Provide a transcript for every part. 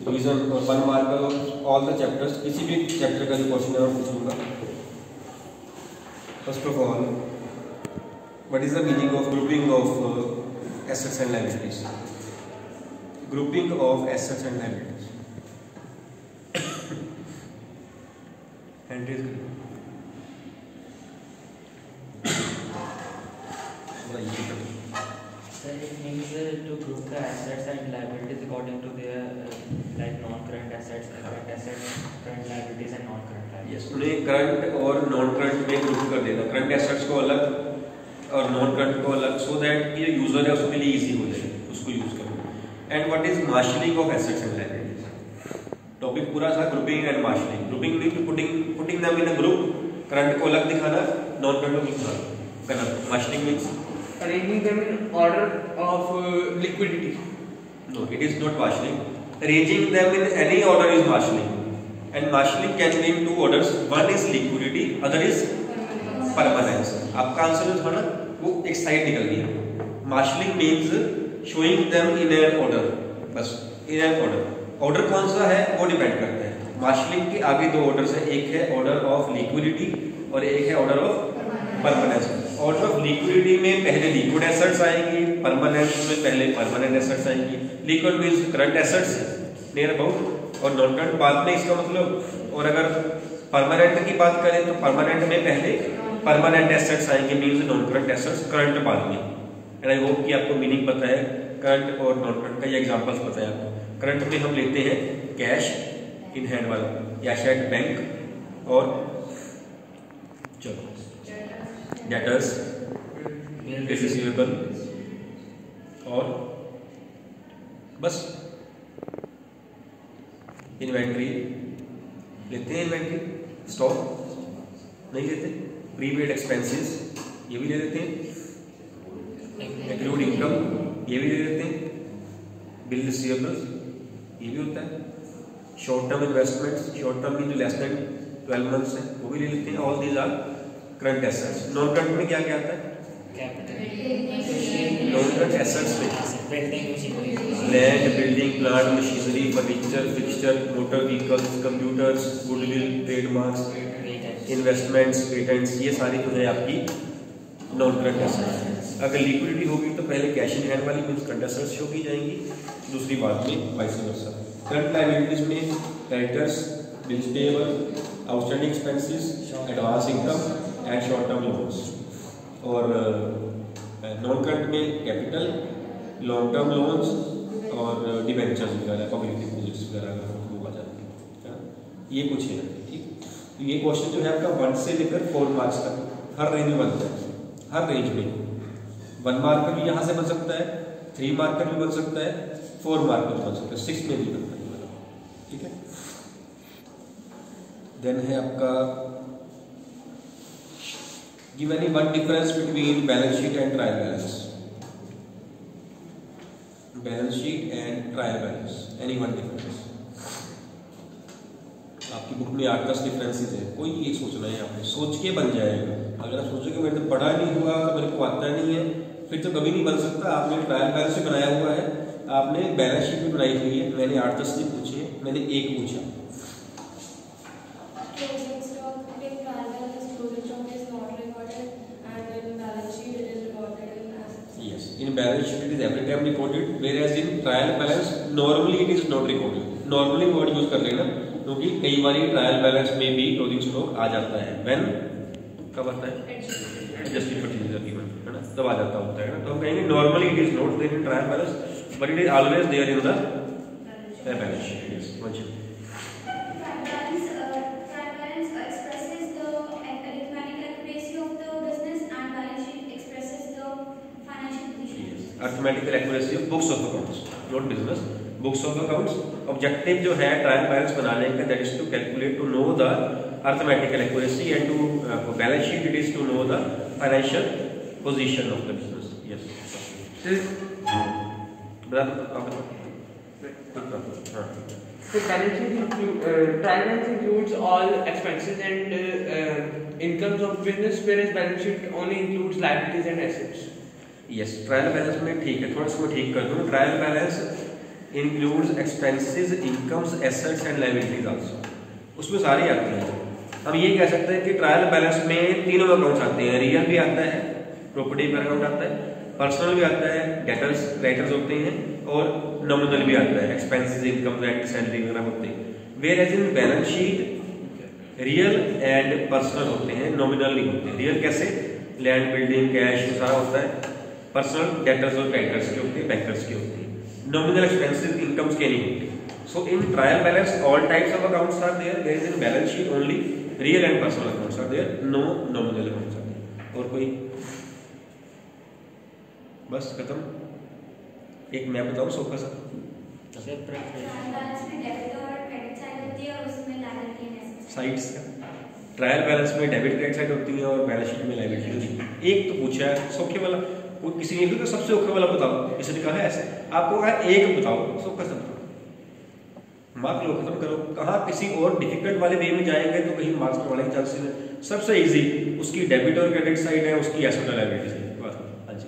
Revision और 1 marker of all the chapters, किसी भी चैप्टर का जो क्वेश्चन है मैं पूछूंगा। First of all, what is the meaning of grouping of assets and liabilities? Grouping of assets and liabilities, entries Sir, it means to group the assets and liabilities according to their like non-current assets, current assets, current liabilities and non-current liabilities. Yes, उन्हें current और non current में group कर देना, current assets को अलग और non current को अलग, सो दैट कि जो यूजर है उसके लिए इजी हो जाए उसको यूज करना। And what is marshalling of assets and liabilities? Topic पूरा था grouping and marshalling. Grouping mean putting them in a group, current को अलग दिखाना, नॉन करंट को दिखाना। Marshalling means arranging them in order of liquidity. No, it is not marshalling. Arranging them in any order is marshalling. And marshalling can be in 2 orders. One is liquidity, other is permanence. आपका answer जो था ना वो एक side निकल गया। Marshalling means showing them in an order. बस in an order. Order कौन सा है वो डिपेंड करता है। Marshalling के आगे 2 orders है, एक है order of liquidity और एक है order of permanence। Order of liquidity में पहले लिक्विड एसेट्स आएंगी, परमानेंट में पहले परमानेंट एसेट्स आएंगी। Liquid means current assets near about और नॉन करंट बाद में, इसका मतलब। और अगर परमानेंट की बात करें तो परमानेंट में पहले परमानेंट एसेट्स आएंगे, means non current assets, current बाद में। एंड आई होप कि आपको मीनिंग पता है करंट और नॉन करंट का, ये एग्जांपल्स पता है आपको। करंट में हम लेते हैं कैश इन हैंड वाला या शायद बैंक और चलो डेटर्स, रिसीवेबल और बस इन्वेंट्री लेते हैं। इन्वेंट्री, स्टॉक नहीं लेते, प्रीपेड एक्सपेंसेस ये भी ले लेते हैं, एक्रूड इनकम ये भी ले लेते हैं, बिल रिसीवेबल्स ये भी होता है, short term investments, short term mean जो लेस देन 12 मंथ्स है वो भी ले लेते हैं। All these are current assets. Non current में क्या क्या आता है? नॉन करंट एसेट्स में land, building, plant, machinery, furniture, fixture, motor vehicles, computers, goodwill, trademarks, investments, patents, ये सारी जो है आपकी नॉन करंट एसेट्स। अगर लिक्विडिटी होगी तो पहले कैश इन हैंड वाली मींस करंट एसेट्स शो की जाएंगी, दूसरी बात में वाइस वर्सा। करंट लायबिलिटीज में creditors, bills payable, outstanding expenses, advance income and short term loans. और नॉन करंट में कैपिटल, लॉन्ग टर्म लोन्स और डिबेंचर्स वगैरह, पब्लिक डिपॉजिट्स वगैरह आ जाते हैं। ये कुछ है, ठीक। तो ये क्वेश्चन जो है आपका 1 से लेकर 4 मार्क्स तक हर रेंज में बनता है, हर रेंज में। 1 मार्कर भी यहाँ से बन सकता है, 3 मार्कर भी बन सकता है, 4 मार्कर भी बन सकता है, 6 में भी बनता है, ठीक है। देन है आपका give any one difference between balance sheet and trial balance. Balance sheet and trial balance, any one difference. आपकी बुक में 8-10 डिफरेंसेस है, कोई एक सोचना है, आपने सोच के बन जाएगा। अगर आप सोचोगे मैंने तो पढ़ा नहीं हुआ, मेरे को आता नहीं है, फिर तो कभी नहीं बन सकता। आपने ट्रायल बैलेंस भी बनाया हुआ है, आपने बैलेंस शीट भी बनाई हुई है, मैंने 8-10 नहीं पूछे, मैंने एक पूछा। In balance sheet it is every time recorded, whereas in trial balance normally it is not recorded. Normally word use कर लेना, क्योंकि कई बार ट्रायल बैलेंस में भी क्लोजिंग स्टॉक आ जाता है। When कब आता है? एडजस्टेड परचेज एग्रीमेंट, है ना, तब आ जाता होता है ना। तो हम कहेंगे normally it is not there in trial balance, but it is always there in the balance sheet. Yes, one second. Arithmetical accuracy of books of accounts, not business, books of accounts. Objective जो है trial balance बनाने का, that is to calculate, to know the arithmetical accuracy, and to for balance sheet it is to know the financial position of the business. Yes. brother So balance sheet trial balance includes all expenses and incomes of business, whereas balance sheet only includes liabilities and assets. Yes, trial balance में ठीक है, थोड़ा सा ठीक कर दूँ। Trial balance includes expenses, incomes, assets and liabilities also, उसमें सारी आती हैं। हम ये कह सकते हैं कि ट्रायल बैलेंस में तीनों अकाउंट्स आते हैं, रियल भी आता है, प्रॉपर्टी का अकाउंट आता है, पर्सनल भी आता है, डेटर्स क्रेडिटर्स होते हैं, और नॉमिनल भी आता है, एक्सपेंसेस, इनकम, रेंट, सैलरी वगैरह होते हैं। Whereas in balance sheet real and personal होते हैं, नॉमिनल नहीं होते। रियल कैसे? लैंड, बिल्डिंग, कैश सारा होता है। पर्सनल डेटर्स और क्रेडिटर्स के होते हैं, बैंकर्स के होते हैं। नॉमिनल एक्सपेंसेस, इनकम्स के नहीं होते। So in trial balance, all types of accounts are there. Whereas in balance sheet only real and personal accounts are there. No nominal accounts are there. और कोई? बस खत्म। एक मैं बताऊँ सबका सब। साइड्स का ट्रायल बैलेंस में डेबिट क्रेडिट साइड होती है और बैलेंस शीट में लायबिलिटी होती है। एक तो पूछा है सौखे वाला, वो किसी ने भी तो सबसे औखे वाला बताओ, किसी ने कहा है ऐसे, आपको कहा एक बताओ, सबका सब मार्क लो, खत्म करो। कहाँ किसी और डिफिकल्ट वाले वे में जाएंगे तो कहीं मार्क्स बढ़ने के चांसेस है। सबसे इजी उसकी डेबिट और क्रेडिट साइड है, उसकी एसेट और लायबिलिटी साइड। बस हाँ जी।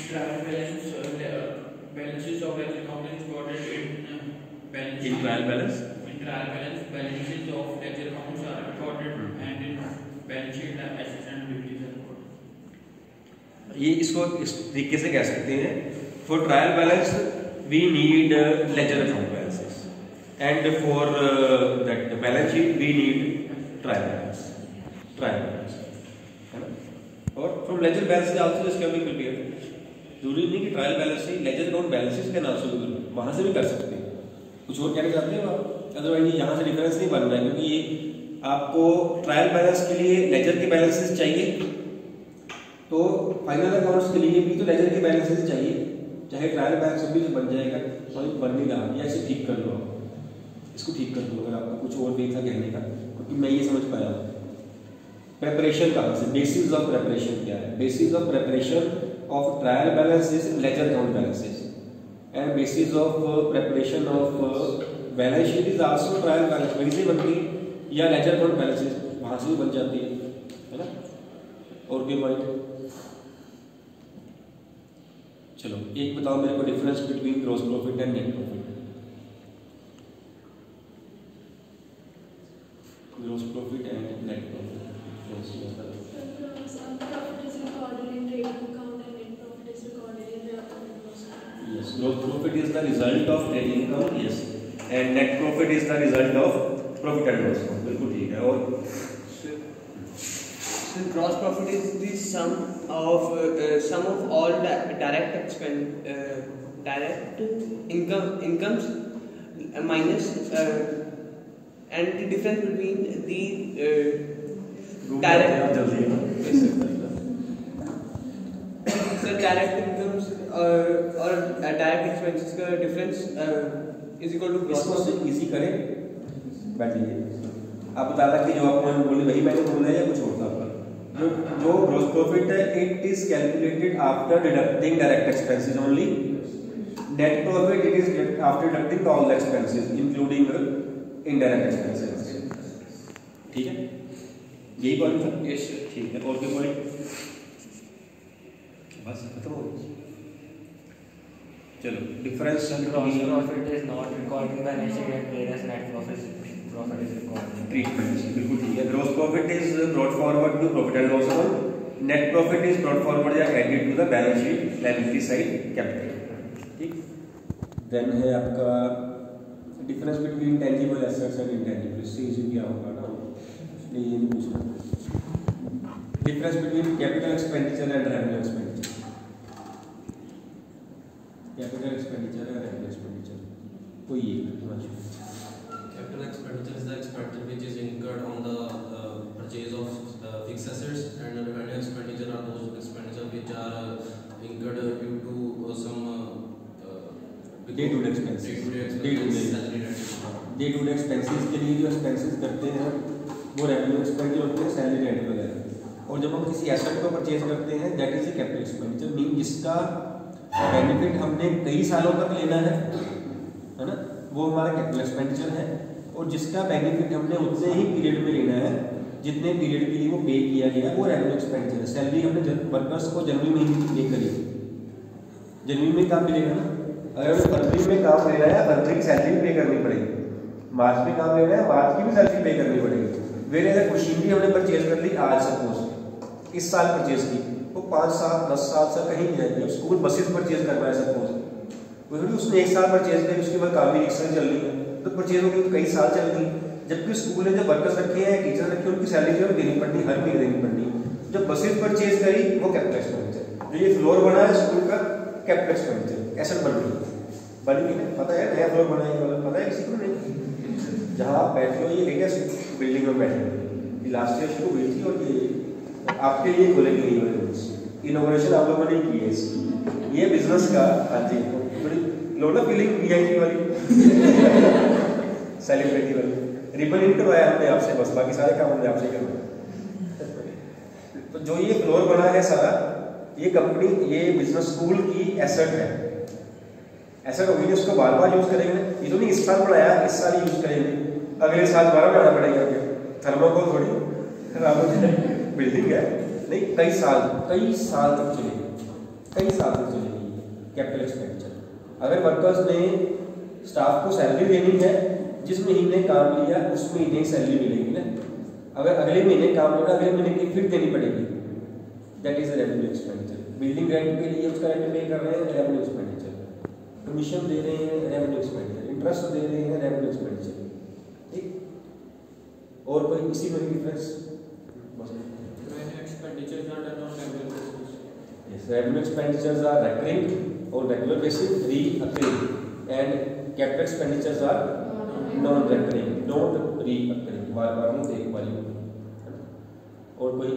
Trial balances of ledger account is recorded in balance sheet. In trial balance balances of ledger accounts are recorded and in balance sheet assets and liabilities are recorded. ये इसको इस तरीके से कह सकते हैं, for trial balance we need ledger account balances and for that balance sheet we need trial balance है ना। और from ledger balance also this can be prepared, जरूरी नहीं कि trial balance he ledger account balances can also be prepared, वहां से भी कर सकते हैं। कुछ और कहना चाहते हैं आप? अदरवाइज यहाँ से डिफरेंस नहीं बन रहा है, क्योंकि ये आपको ट्रायल बैलेंस के लिए लेजर के बैलेंसेस चाहिए, तो फाइनल अकाउंट्स के लिए भी तो लेजर के बैलेंसेस चाहिए। चाहे ट्रायल बैलेंस भी बन जाएगा, बन नहीं रहा, या इसे ठीक कर लो, इसको ठीक कर दो अगर आपको कुछ और भी था कहने का, क्योंकि मैं ये समझ पाया हूँ। प्रेपरेशन कहाँ से, बेसिस ऑफ प्रेपरेशन क्या है? Basis of preparation of trial balance is laser account balances, and bases of preparation of balance sheet is also trial balance, वहीं से बनती है, या लेजर अकाउंट बैलेंसेस वहाँ से भी बन जाती है ना। और भी पॉइंट चलो एक बताओ मेरे को, difference between gross profit and net profit. Gross profit and net profit. Gross profit is recorded in trading account and net profit is recorded in the gross profit. Yes, gross profit is the result of trading account, yes, and net profit is the result of profit and loss account. बिल्कुल ठीक है। और so gross profit is the sum of all direct expense, direct incomes minus and the difference between the direct so direct incomes or direct expenses का difference is equal to gross profit। इसको easy करें, बैठिए आप बता रहा कि जो आप पॉइंट बोले वही मैंने बोला है या कुछ और था आपका? जो ग्रॉस प्रॉफिट है it is calculated after deducting direct expenses only, net profit it is after deducting all the expenses including indirect expenses. ठीक है, यही पॉइंट था। यस सर, ठीक है। और कोई पॉइंट? बस खत्म हो गया। चलो difference Gross profit is not recorded in balance sheet and whereas net profit is recorded. Treatment बिल्कुल ठीक है। Gross profit is brought forward to profit and loss account, net profit is brought forward या added to the balance sheet liability side capital. ठीक। Then है आपका difference between tangible assets and intangible, इससे easy क्या होगा ना, नहीं ये नहीं पूछना। Difference between capital expenditure and revenue expenditure, capital expenditure and revenue expenditure कोई एक Capital expenditure is the expenditure which is incurred on the purchase of fixed assets, and revenue expenditure are those expenditure which are incurred due to some day to day expenses. Day to day expenses के लिए जो expenses करते हैं वो revenue expenditure होते हैं, salary rent वगैरह। और जब हम किसी एसेट को परचेज करते हैं that is a capital expenditure, mean जिसका बेनिफिट हमने कई सालों तक लेना है ना, वो हमारा कैपिटल एक्सपेंडिचर है। और जिसका बेनिफिट हमने उतने ही पीरियड में लेना है जितने पीरियड के लिए वो पे किया गया, वो रेवेन्यू एक्सपेंडिचर है। सैलरी हमने वर्कर्स को जनवरी में पे करी, जनवरी में काम मिलेगा ना, अगर हमें फरवरी में काम लेना है, फरवरी की सैलरी पे करनी पड़ेगी, मार्च में काम लेना है, मार्च की भी सैलरी पे करनी पड़ेगी। वेरे अगर मशीनरी हमने परचेज कर ली आज सपोज, इस साल परचेज की, वो 5 साल 10 साल से कहीं नहीं जाएगी। अब स्कूल बसेस परचेज करना है सपोज, वो उसने 1 साल परचेज करी, उसके बाद काफी रिक्शा चल रही है तो परचेज होगी तो कई साल चल गई। जबकि स्कूल ने जो वर्कर्स रखे हैं, टीचर रखे हैं, उनकी सैलरी जो है देनी पड़नी, हर महीने देनी पड़नी। जब बसेस परचेज करी वो कैपिटल एक्सपेंडिचर, जो ये फ्लोर बना है स्कूल का कैपिटल एक्सपेंडिचर, एसेट बन गई, बनी नहीं पता है, नया फ्लोर बना है, पता है किसी को नहीं। जहाँ आप बैठे हो ये लेटेस्ट बिल्डिंग में बैठे हो, लास्ट ईयर शुरू हुई थी और ये आपके लिए खोलेंगे नहीं, इनोवेशन आप लोगों ने की है इसकी, ये बिजनेस का। हाँ जी, बड़ी लो ना फीलिंग वीआईपी वाली सेलिब्रिटी वाली। रिबन इन करवाया हमने आपसे, बस बाकी सारे काम हमने आपसे करवाए। तो जो ये फ्लोर बना है सारा, ये कंपनी, ये बिजनेस स्कूल की एसेट है, एसेट होगी, उसको बार बार यूज करेंगे। ये तो नहीं इस साल बनाया इस साल यूज करेंगे, अगले साल दोबारा बनाना पड़ेगा। थर्मोकोल थोड़ी खराब हो जाए, बिल्डिंग है नहीं, कई साल तक चलेगी, कई साल तक चलेगी कैपिटल एक्सपेंडिचर। अगर वर्कर्स ने स्टाफ को सैलरी देनी है, जिस महीने काम लिया उस महीने की सैलरी मिलेगी ना। अगर अगले महीने काम लेना, अगले महीने की फिर देनी पड़ेगी, that is revenue expenditure. Building rent के लिए उसका रेंट पे कर रहे हैं, रेवेन्यू एक्सपेंडिचर। कमीशन दे रहे हैं, रेवेन्यू एक्सपेंडिचर। इंटरेस्ट दे रहे हैं, रेवेन्यू एक्सपेंडिचर। ठीक, और कोई इसी में difference? expenditures are done on regular basis. Yes, revenue expenditures are recurring or regular basis, reoccurring, and capital expenditures are non-recurring, don't reoccurring, बार-बार नहीं देख वाली। और कोई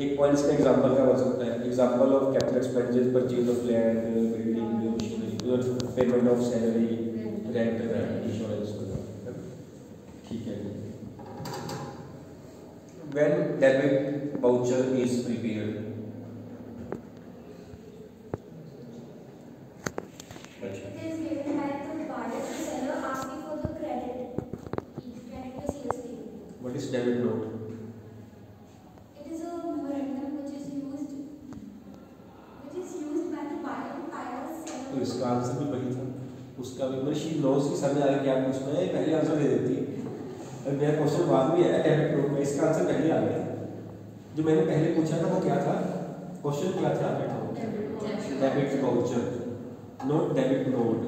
एक पॉइंट इसका एग्जांपल का हो सकता है, example of capital expenditure, purchase of land, building, machinery, payment of salary, rent, insurance. ठीक है। When debit voucher is prepared, it is given by the buyer to seller asking for the credit to sales payment. what is debit note? It is a memorandum which is used by the buyer to hire a seller. तो इसका answer भी वही था, उसका भी मेरी sheet notes की समझ आ रही है, आप उसमें पहले आंसर दे देती। और मेरा क्वेश्चन बाद में है डेबिट नोट में, इसका आंसर पहले आ गया। जो मैंने पहले पूछा था वो क्या था, क्वेश्चन क्या था? Debit voucher, not debit note,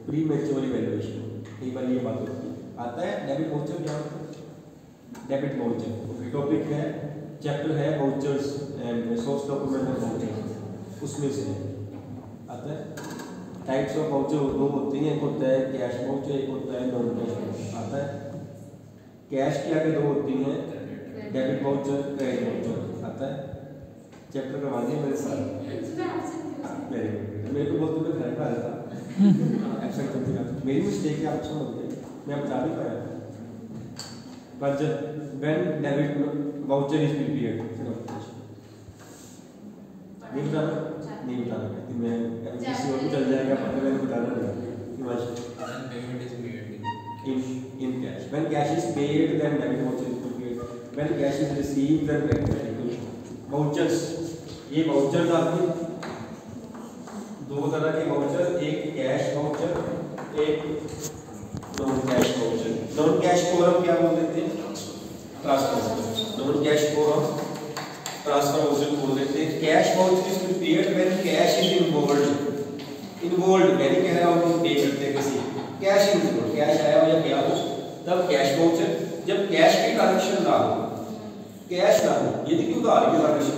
pre mature evaluation. कई बार ये बात होती है, आता है डेबिट वाउचर क्या होता है? डेबिट वाउचर टॉपिक है, चैप्टर है vouchers and source document of vouchers, उसमें से आता है। टाइप्स ऑफ वाउचर दो होते हैं, एक होता है कैश वाउचर, एक होता है नॉन कैश वाउचर। आता है कैश के आगे दो होती हैं, डेबिट वाउचर, क्रेडिट वाउचर। आता है चैप्टर करवा दिया मेरे साथ, मेरे को बहुत तुम्हें घर का आया था एब्सेंट करते का, मेरी मिस्टेक है, आप समझ गए, मैं बता नहीं पाया। पर जब when debit voucher is prepared, नहीं बताना कि मैं किसी और को चल जाएगा, पर मैंने बताना नहीं। Payment is made in cash. When cash is paid, then debit voucher is prepared. When cash is received, then credit execution. Vouchers, ये vouchers आपके दो तरह के voucher, एक कैश वाउचर, एक non cash voucher. Non cash को हम क्या बोल देते हैं? ट्रांसफर। नॉन कैश को हम ट्रांसफर वाउचर बोल देते हैं। Cash voucher is prepared when cash is involved. Involved यानी कह रहा हूँ पे करते हैं किसी, कैश इन्वॉल्व्ड, कैश आया हो या क्या हो, तब कैश वाउचर। जब कैश की ट्रांजैक्शन ना हो, कैश ना हो, ये देखिए उधार की ट्रांजैक्शन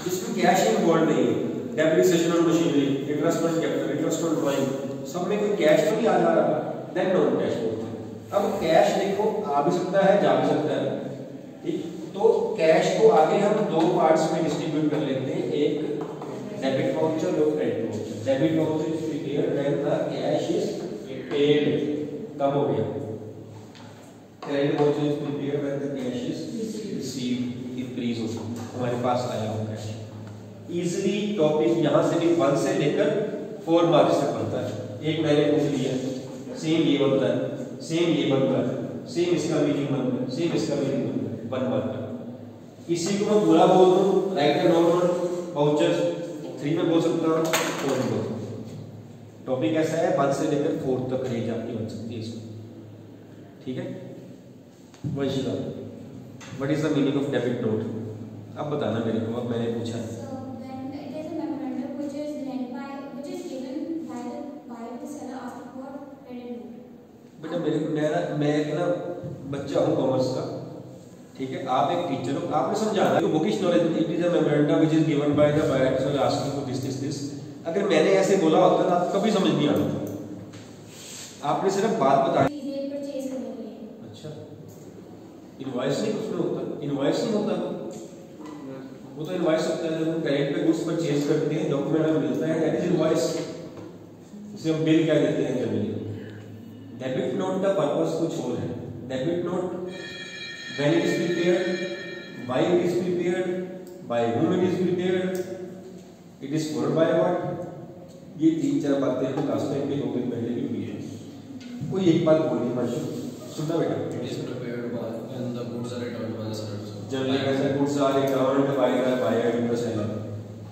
जिसमें कैश इन्वॉल्व नहीं है, depreciation on machinery, interest on capital, interest on drawing, सब में कोई कैश तो नहीं आ जा रहा, देन नॉन कैश वाउचर। अब कैश देखो आ भी सकता है, जा भी सकता है, ठीक। तो कैश को आगे हम दो पार्ट्स में डिस्ट्रीब्यूट कर लेते हैं, एक डेबिट वाउचर और credit voucher. Debit voucher is prepared when the cash is paid, कम हो गया। Credit voucher is prepared when the cash is received, increase हो गया, हमारे पास आया हो कैश। इजीली टॉपिक यहां से भी 1 से लेकर 4 मार्क्स तक बनता है। एक मैंने पूछ लिया, सेम ये बनता है, सेम ये बनता है, सेम इसका मीनिंग बनता है, सेम इसका मीनिंग बनता है, 1 मार्क का। इसी को मैं पूरा बोल दूं, राइट एंड नॉट वाउचर्स 3 में बोल सकता हूं, 4 में बोल सकता हूं। टॉपिक ऐसा है 1 से लेकर 4 तक रेंज आपकी बन सकती है इसमें, ठीक है। Vanshika, what is the meaning of debit note? अब बताना मेरे को, अब मैंने पूछा है। So when it is a memorandum which is given by the buyer to seller asking for credit note. बेटा मैं एक ना बच्चा हूँ कॉमर्स का, ठीक है, आप एक टीचर हो, आपने समझाना है bookish knowledge it is a memorandum which is given by the buyer to asking for this. अगर मैंने ऐसे बोला होता ना तो कभी समझ नहीं आना था, आपने सिर्फ बात बताई। ये परचेज करने के लिए। अच्छा, इनवॉइस नहीं उसमें होता, इनवॉइस नहीं होता वो तो इनवॉइस होता है जब हम क्रेडिट पे गुड्स परचेज करते हैं, डॉक्यूमेंट हमें मिलता है, दैट इज इनवॉइस, उसे हम बिल क्या देते हैं जनरली। डेबिट नोट का पर्पस कुछ और है। Debit note when it is prepared, why it is prepared, by whom it is prepared, it is followed by what, ये 3-4 बातें तो लास्ट टाइम के 2 दिन पहले भी हुई है। कोई एक बात बोली माशू, सुनना बेटा। It is prepared by when the goods are returned by the seller. Generally कैसे goods are returned by the buyer to the seller.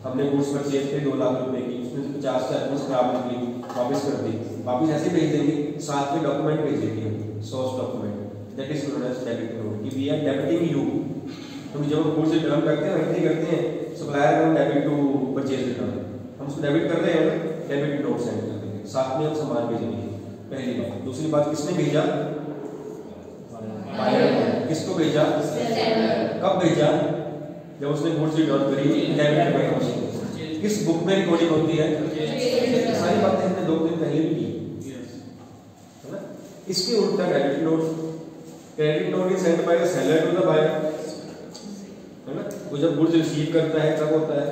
हमने गुड्स परचेज किए 2 लाख रुपए की, उसमें 50 से एडवांस खराब निकली, वापस कर दी, वापस ऐसे भेज देंगे, साथ में डॉक्यूमेंट भेज देंगे, source document, that is known as debit note, कि वी आर डेबिटिंग यू। तो जब हम गुड्स रिटर्न करते हैं वैसे ही करते हैं, सप्लायर को डेबिट टू परचेज रिटर्न, हम उसको डेबिट कर रहे हैं ना, डेबिट नोट सेंड कर देंगे, साथ में हम सामान भेजेंगे। पहली बात। दूसरी बात, किसने भेजा? बायर ने। किसको भेजा? कब भेजा? जब उसने गुड्स रिटर्न करी, डेबिट में। किस बुक में रिकॉर्डिंग होती है? सारी बातें हमने 2 दिन पहले भी की, है ना। इसके उल्टा credit note is send by the seller to the buyer, है ना। वो जब गुड्स रिसीव करता है तब होता है।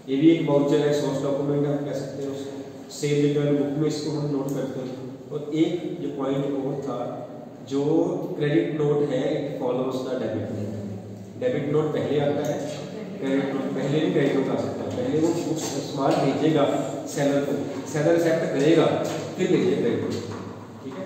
ये भी एक वाउचर है, सोर्स डॉक्यूमेंट आप कह सकते हैं उसको, सेल रिटर्न बुक में इसको हम नोट करते हैं। और एक ये पॉइंट और था, जो क्रेडिट नोट है it follows the debit note. Debit note पहले आता है, क्रेडिट नोट पहले नहीं, क्रेडिट नोट आ सकता है। पहले वो सामान भेजेगा सेलर को, सेलर एक्सेप्ट करेगा, फिर भेजेगा क्रेडिट नोट, ठीक है।